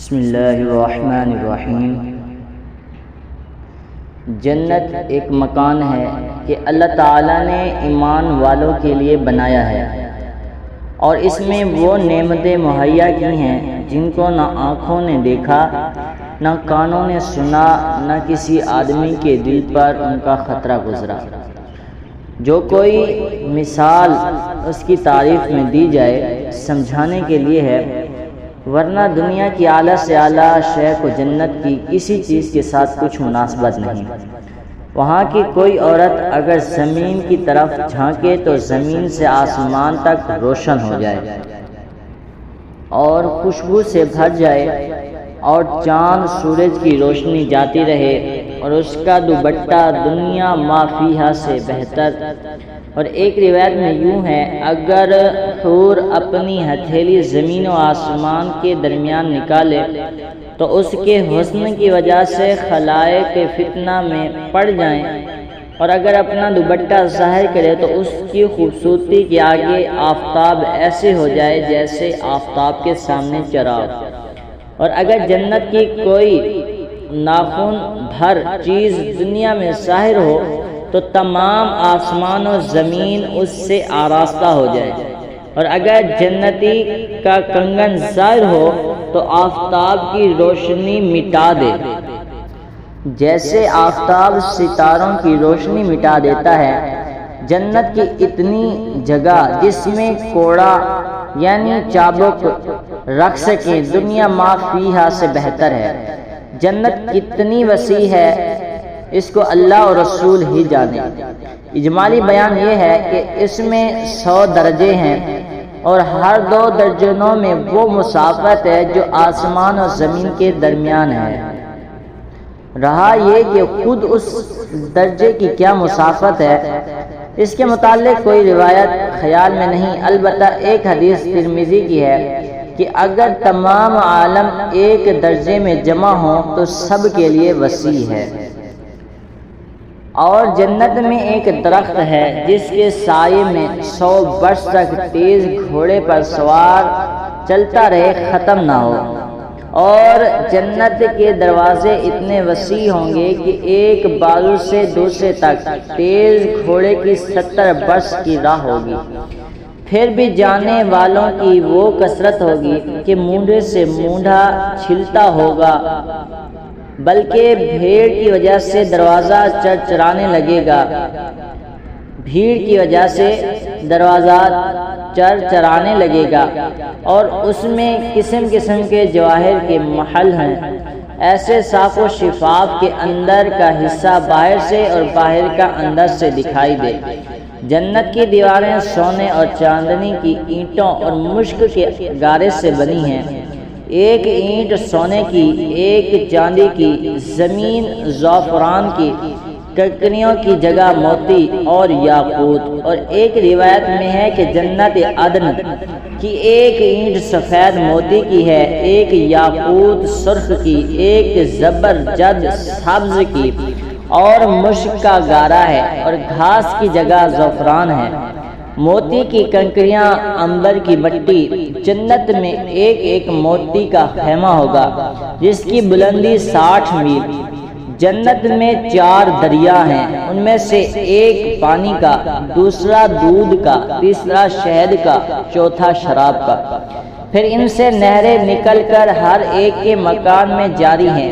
بسم اللہ الرحمن الرحیم۔ جنت ایک مکان ہے کہ اللہ تعالیٰ نے ایمان والوں کے لیے بنایا ہے، اور اس میں وہ نعمتیں مہیا کی ہیں جن کو نہ آنکھوں نے دیکھا، نہ کانوں نے سنا، نہ کسی آدمی کے دل پر ان کا خطرہ گزرا۔ جو کوئی مثال اس کی تعریف میں دی جائے سمجھانے کے لیے ہے، ورنہ دنیا کی اعلیٰ سے اعلیٰ شے کو جنت کی کسی چیز کے ساتھ کچھ مناسبت نہیں۔ وہاں کی کوئی عورت اگر زمین کی طرف جھانکے تو زمین سے آسمان تک روشن ہو جائے اور خوشبو سے بھر جائے، اور چاند سورج کی روشنی جاتی رہے، اور اس کا دوپٹہ دنیا ما فیہا سے بہتر۔ اور ایک روایت میں یوں ہے، اگر حور اپنی ہتھیلی زمین و آسمان کے درمیان نکالے تو اس کے حسن کی وجہ سے خلائق فتنہ میں پڑ جائیں، اور اگر اپنا دوپٹہ ظاہر کرے تو اس کی خوبصورتی کے آگے آفتاب ایسے ہو جائے جیسے آفتاب کے سامنے چراغ۔ اور اگر جنت کی کوئی ناخن بھر چیز دنیا میں ظاہر ہو تو تمام آسمان و زمین اس سے آراستہ ہو جائے، اور اگر جنتی کا کنگن ظاہر ہو تو آفتاب کی روشنی مٹا دے، جیسے آفتاب ستاروں کی روشنی مٹا دیتا ہے۔ جنت کی اتنی جگہ جس میں کوڑا یعنی چابک رکھ سکیں دنیا ما فیہا سے بہتر ہے۔ جنت کتنی وسیع ہے اس کو اللہ اور رسول ہی جانے۔ اجمالی بیان یہ ہے کہ اس میں 100 درجے ہیں، اور ہر 2 درجنوں میں وہ مسافت ہے جو آسمان اور زمین کے درمیان ہے۔ رہا یہ کہ خود اس درجے کی کیا مسافت ہے، اس کے متعلق کوئی روایت خیال میں نہیں، البتہ ایک حدیث ترمذی کی ہے کہ اگر تمام عالم ایک درجے میں جمع ہوں تو سب کے لیے وسیع ہے۔ اور جنت میں ایک درخت ہے جس کے سائے میں 100 برس تک تیز گھوڑے پر سوار چلتا رہے، ختم نہ ہو۔ اور جنت کے دروازے اتنے وسیع ہوں گے کہ ایک بازو سے دوسرے تک تیز گھوڑے کی 70 برس کی راہ ہوگی۔ پھر بھی جانے والوں کی وہ کثرت ہوگی کہ مونڈے سے مونڈا چھلتا ہوگا، بلکہ بھیڑ کی وجہ سے دروازہ چرچرانے لگے گا، بھیڑ کی وجہ سے دروازہ چرچرانے لگے گا، اور اس میں قسم قسم کے جواہر کے محل ہیں، ایسے صاف و شفاف کے اندر کا حصہ باہر سے اور باہر کا اندر سے دکھائی دے۔ جنت کی دیواریں سونے اور چاندنی کی اینٹوں اور مشک کے گارے سے بنی ہیں، ایک اینٹ سونے کی، ایک چاندی کی، زمین زعفران کی، کنکریوں کی جگہ موتی اور یاقوت۔ اور ایک روایت میں ہے کہ جنت عدن کی ایک اینٹ سفید موتی کی ہے، ایک یاقوت سرخ کی، ایک زبرجد سبز کی، اور مشک کا گارا ہے، اور گھاس کی جگہ زعفران ہے۔ موتی کی کنکریاں، عنبر کی مٹی۔ جنت میں ایک ایک موتی کا خیمہ ہوگا جس کی بلندی 60 میل۔ جنت میں 4 دریا ہیں، ان میں سے ایک پانی کا، دوسرا دودھ کا، تیسرا شہد کا، چوتھا شراب کا۔ پھر ان سے نہریں نکل کر ہر ایک کے مکان میں جاری ہیں۔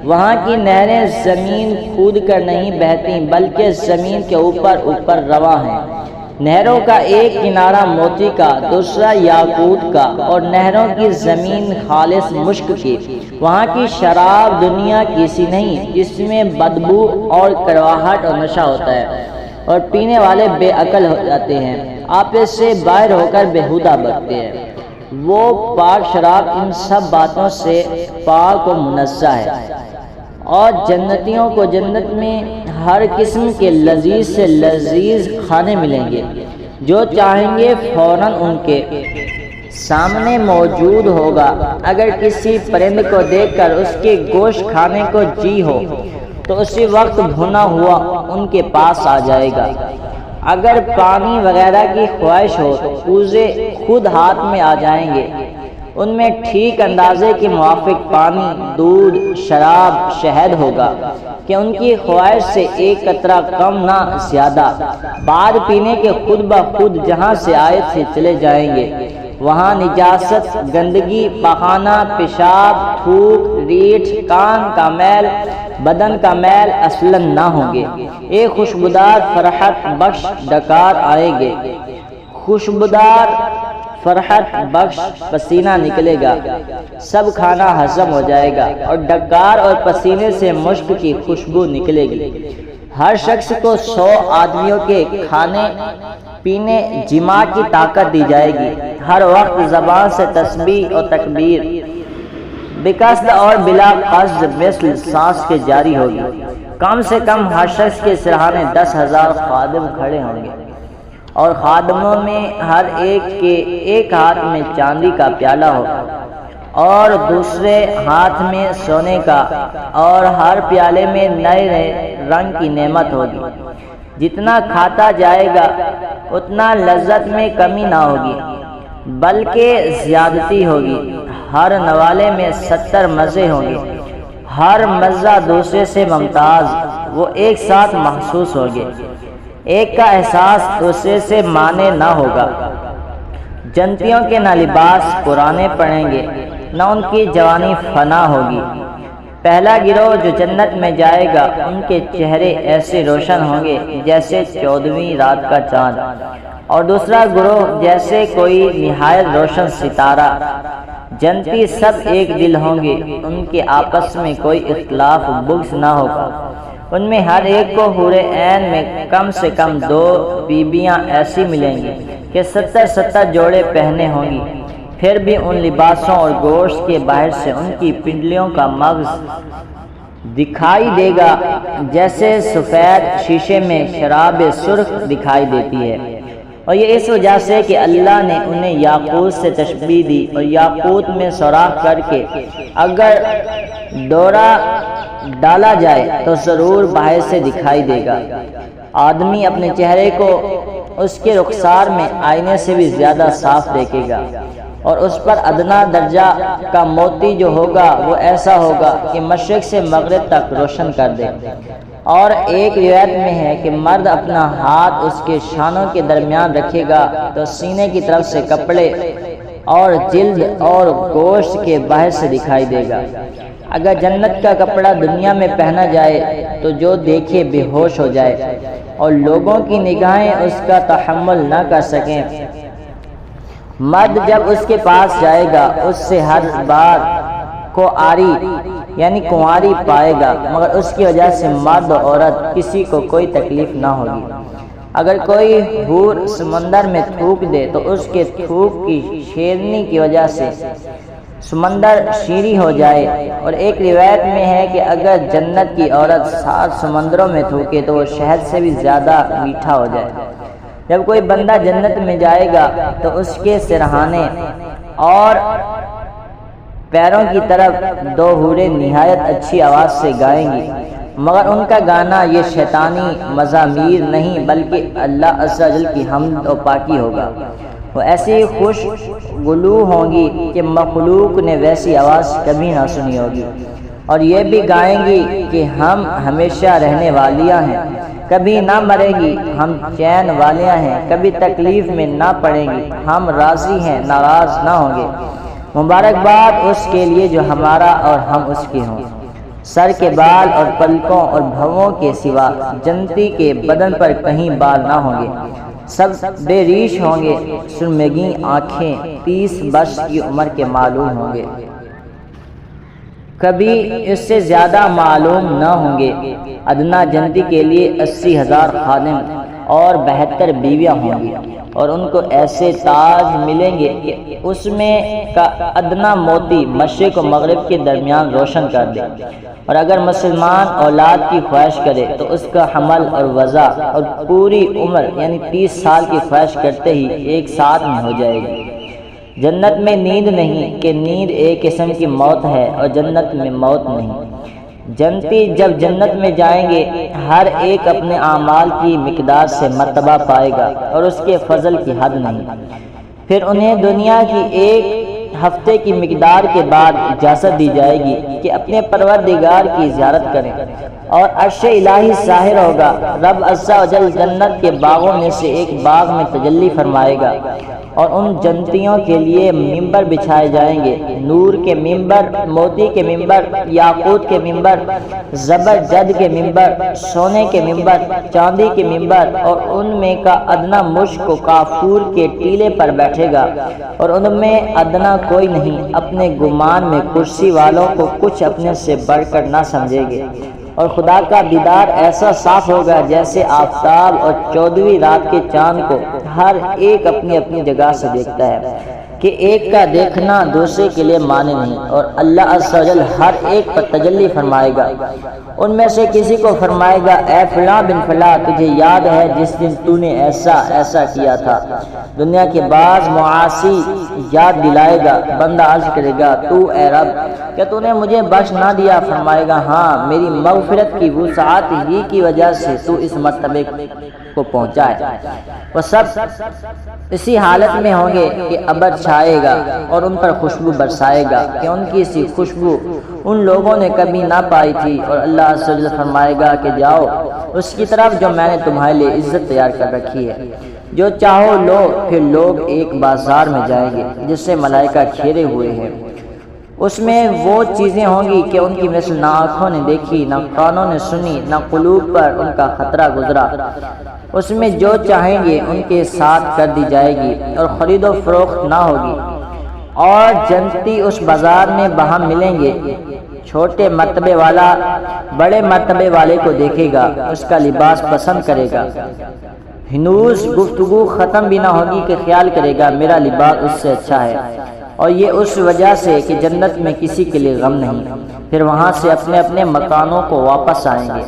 وہاں کی نہریں زمین کھود کر نہیں بہتی بلکہ زمین کے اوپر اوپر رواں ہیں۔ نہروں کا ایک کنارہ موتی کا، دوسرا یاقوت کا، اور نہروں کی زمین خالص مشک کی۔ وہاں کی شراب دنیا کی سی نہیں جس میں بدبو اور کڑواہٹ اور نشہ ہوتا ہے، اور پینے والے بے عقل ہو جاتے ہیں، آپے سے باہر ہو کر بےہودہ بکتے ہیں۔ وہ پاک شراب ان سب باتوں سے پاک و منزہ ہے۔ اور جنتیوں کو جنت میں ہر قسم کے لذیذ سے لذیذ کھانے ملیں گے، جو چاہیں گے فوراً ان کے سامنے موجود ہوگا۔ اگر کسی پرند کو دیکھ کر اس کے گوشت کھانے کو جی ہو تو اسی وقت بھنا ہوا ان کے پاس آ جائے گا۔ اگر پانی وغیرہ کی خواہش ہو تو کوزے خود ہاتھ میں آ جائیں گے۔ ان میں ٹھیک اندازے کے موافق پانی، دودھ، شراب، شہد ہوگا کہ ان کی خواہش سے ایک قطرہ کم نہ زیادہ۔ بعد پینے کے خود بخود جہاں سے آئے تھے چلے جائیں گے، وہاں نجاست، گندگی، پخانہ، پیشاب، تھوک، ریٹھ، کان کا میل، بدن کا میل اصلاً نہ ہوں گے۔ ایک خوشبودار فرحت بخش ڈکار آئیں گے، خوشبودار فرحت بخش پسینہ نکلے گا، سب کھانا ہضم ہو جائے گا اور ڈکار اور پسینے سے مشک کی خوشبو نکلے گی۔ ہر شخص کو 100 آدمیوں کے کھانے پینے جماع کی طاقت دی جائے گی۔ ہر وقت زبان سے تسبیح اور تکبیر بقصد اور بلا قصد مثل سانس کے جاری ہوگی۔ کم سے کم ہر شخص کے سرہانے 10,000 خادم کھڑے ہوں گے، اور خادموں میں ہر ایک کے ایک ہاتھ میں چاندی کا پیالہ ہوگا اور دوسرے ہاتھ میں سونے کا، اور ہر پیالے میں نئے نئے رنگ کی نعمت ہوگی۔ جتنا کھاتا جائے گا اتنا لذت میں کمی نہ ہوگی بلکہ زیادتی ہوگی۔ ہر نوالے میں 70 مزے ہوں گے، ہر مزہ دوسرے سے ممتاز، وہ ایک ساتھ محسوس ہوگے، ایک کا احساس دوسرے سے مانے نہ ہوگا۔ جنتیوں کے نہ لباس پرانے پڑیں گے، نہ ان کی جوانی فنا ہوگی۔ پہلا گروہ جو جنت میں جائے گا ان کے چہرے ایسے روشن ہوں گے جیسے 14ویں رات کا چاند، اور دوسرا گروہ جیسے کوئی نہایت روشن ستارہ۔ جنتی سب ایک دل ہوں گے، ان کے آپس میں کوئی اختلاف بغض نہ ہوگا۔ ان میں ہر ایک کو حور عین میں کم سے کم 2 بیویاں ایسی ملیں گی کہ 70 جوڑے پہنے ہوں گی۔ پھر بھی ان لباسوں اور گوشت کے باہر سے ان کی پنڈلیوں کا مغز دکھائی دے گا جیسے سفید شیشے میں شراب سرخ دکھائی دیتی ہے، اور یہ اس وجہ سے کہ اللہ نے انہیں یاقوت سے تشبیہ دی، اور یاقوت میں سوراخ کر کے اگر ڈورا ڈالا جائے تو ضرور باہر سے دکھائی دے گا۔ آدمی اپنے چہرے کو اس کے رخسار میں آئینے سے بھی زیادہ صاف دیکھے گا، اور اس پر ادنا درجہ کا موتی جو ہوگا وہ ایسا ہوگا کہ مشرق سے مغرب تک روشن کر دے۔ اور ایک روایت میں ہے کہ مرد اپنا ہاتھ اس کے شانوں کے درمیان رکھے گا تو سینے کی طرف سے کپڑے اور جلد اور گوشت کے باہر سے دکھائی دے گا۔ اگر جنت کا کپڑا دنیا میں پہنا جائے تو جو دیکھے بے ہوش ہو جائے اور لوگوں کی نگاہیں اس کا تحمل نہ کر سکیں۔ مرد جب اس کے پاس جائے گا اس سے ہر بار کو آری یعنی کنواری پائے گا، مگر اس کی وجہ سے مرد و عورت کسی کو کوئی تکلیف نہ ہوگی۔ اگر کوئی حور سمندر میں تھوک دے تو اس کے تھوک کی شیرنی کی وجہ سے سمندر شیریں ہو جائے، اور ایک روایت میں ہے کہ اگر جنت کی عورت 7 سمندروں میں تھوکے تو وہ شہد سے بھی زیادہ میٹھا ہو جائے۔ جب کوئی بندہ جنت میں جائے گا تو اس کے سرہانے اور پیروں کی طرف 2 حوریں نہایت اچھی آواز سے گائیں گی، مگر ان کا گانا یہ شیطانی مزامیر نہیں بلکہ اللہ عز و جل کی حمد و پاکی ہوگا۔ وہ ایسی خوش گلو ہوں گی کہ مخلوق نے ویسی آواز کبھی نہ سنی ہوگی، اور یہ بھی گائیں گی کہ ہم ہمیشہ رہنے والیاں ہیں، کبھی نہ مرے گی، ہم چین والیاں ہیں، کبھی تکلیف میں نہ پڑیں گی، ہم راضی ہیں، ناراض نہ ہوں گے۔ مبارکباد اس کے لیے جو ہمارا اور ہم اس کے ہوں۔ سر کے بال اور پلکوں اور بھووں کے سوا جنتی کے بدن پر کہیں بال نہ ہوں گے، سب بے ریش ہوں گے، سرمگی آنکھیں، 30 برس کی عمر کے معلوم ہوں گے، کبھی اس سے زیادہ معلوم نہ ہوں گے۔ ادنا جنتی کے لیے 80,000 خادم اور 72 بیویاں ہوں گی، اور ان کو ایسے تاج ملیں گے کہ اس میں کا ادنا موتی مشرق و مغرب کے درمیان روشن کر دے، اور اگر مسلمان اولاد کی خواہش کرے تو اس کا حمل اور وضع اور پوری عمر یعنی 30 سال کی خواہش کرتے ہی ایک ساتھ میں ہو جائے گی۔ جنت میں نیند نہیں کہ نیند ایک قسم کی موت ہے اور جنت میں موت نہیں۔ جنتی جب جنت میں جائیں گے ہر ایک اپنے اعمال کی مقدار سے مرتبہ پائے گا اور اس کے فضل کی حد نہیں۔ پھر انہیں دنیا کی ایک ہفتے کی مقدار کے بعد اجازت دی جائے گی کہ اپنے پروردگار کی زیارت کریں، اور عرش الہی ظاہر ہوگا۔ رب عز و جل جنت کے باغوں میں سے ایک باغ میں تجلی فرمائے گا، اور ان جنتیوں کے لیے ممبر بچھائے جائیں گے، نور کے ممبر، موتی کے ممبر، یاقوت کے ممبر، زبرجد کے ممبر، سونے کے ممبر، چاندی کے ممبر، اور ان میں کا ادنا مشک و کافور کے ٹیلے پر بیٹھے گا، اور ان میں ادنا کوئی نہیں اپنے گمان میں کرسی والوں کو کچھ اپنے سے بڑھ کر نہ سمجھے گے، اور خدا کا دیدار ایسا صاف ہوگا جیسے آفتاب اور 14ویں رات کے چاند کو ہر ایک اپنی اپنی جگہ سے دیکھتا ہے، کہ ایک کا دیکھنا دوسرے کے لیے معنی نہیں، اور اللہ عز و جل ہر ایک پر تجلی فرمائے گا۔ ان میں سے کسی کو فرمائے گا، اے فلاں بن فلاں، تجھے یاد ہے جس دن تو نے ایسا ایسا کیا تھا؟ دنیا کے بعض معاصی یاد دلائے گا، بندہ عرض کرے گا، تو اے رب کیا تو نے مجھے بخش نہ دیا؟ فرمائے گا، ہاں، میری مغفرت کی وسعت ہی کی وجہ سے تو اس مرتبے کو پہنچا ہے۔ وہ سب اسی حالت میں ہوں گے کہ ابر چھائے گا اور ان پر خوشبو برسائے گا کہ ان کی سی خوشبو ان لوگوں نے کبھی نہ پائی تھی، اور اللہ عز و جل فرمائے گا کہ جاؤ اس کی طرف جو میں نے تمہارے لیے عزت تیار کر رکھی ہے، جو چاہو لو۔ پھر لوگ ایک بازار میں جائیں گے جس سے ملائکہ گھیرے ہوئے ہیں، اس میں وہ چیزیں ہوں گی کہ ان کی مثل نہ آنکھوں نے دیکھی، نہ کانوں نے سنی، نہ قلوب پر ان کا خطرہ گزرا۔ اس میں جو چاہیں گے ان کے ساتھ کر دی جائے گی، اور خرید و فروخت نہ ہوگی، اور جنتی اس بازار میں باہم ملیں گے۔ چھوٹے مرتبے والا بڑے مرتبے والے کو دیکھے گا، اس کا لباس پسند کرے گا، ہنوز گفتگو ختم بھی نہ ہوگی کہ خیال کرے گا میرا لباس اس سے اچھا ہے، اور یہ اس وجہ سے کہ جنت میں کسی کے لیے غم نہیں۔ پھر وہاں سے اپنے اپنے مکانوں کو واپس آئیں گے،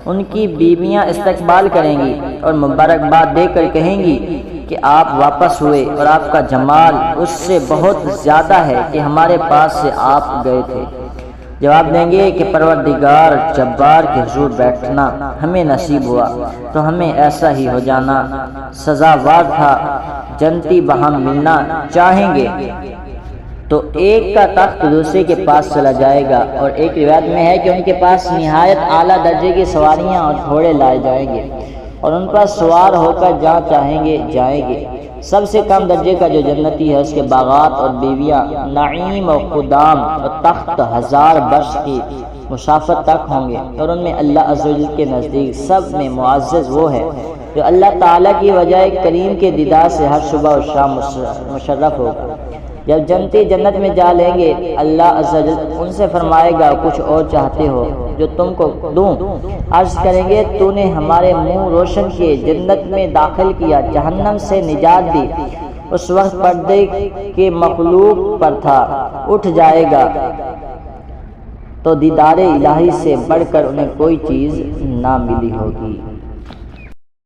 ان کی بیویاں استقبال کریں گی اور مبارکباد دے کر کہیں گی کہ آپ واپس ہوئے، اور آپ کا جمال اس سے بہت زیادہ ہے کہ ہمارے پاس سے آپ گئے تھے۔ جواب دیں گے کہ پروردگار جبار کے حضور بیٹھنا ہمیں نصیب ہوا تو ہمیں ایسا ہی ہو جانا سزاوار تھا، جنتی باہم ملنا چاہیں گے تو ایک کا تخت دوسرے کے پاس چلا جائے گا، اور ایک روایت میں ہے کہ ان کے پاس نہایت اعلیٰ درجے کی سواریاں اور گھوڑے لائے جائیں گے، اور ان پر سوار ہو کر جہاں چاہیں گے جائیں گے۔ سب سے کم درجے کا جو جنتی ہے اس کے باغات اور بیویاں نعیم و خدام اور تخت 1000 برس کی مسافت تک ہوں گے، اور ان میں اللہ عز و جل کے نزدیک سب میں معزز وہ ہے جو اللہ تعالیٰ کی وجہ کریم کے دیدار سے ہر صبح و شام مشرف ہوگا۔ جب جنتی جنت میں جا لیں گے، اللہ عز و جل ان سے فرمائے گا، کچھ اور چاہتے ہو جو تم کو دوں؟ عرض کریں گے، تو نے ہمارے منہ روشن کیے، جنت میں داخل کیا، جہنم سے نجات دی۔ اس وقت پردے کے مخلوق پر تھا، اٹھ جائے گا تو دیدار الہی سے بڑھ کر انہیں کوئی چیز نہ ملی ہوگی۔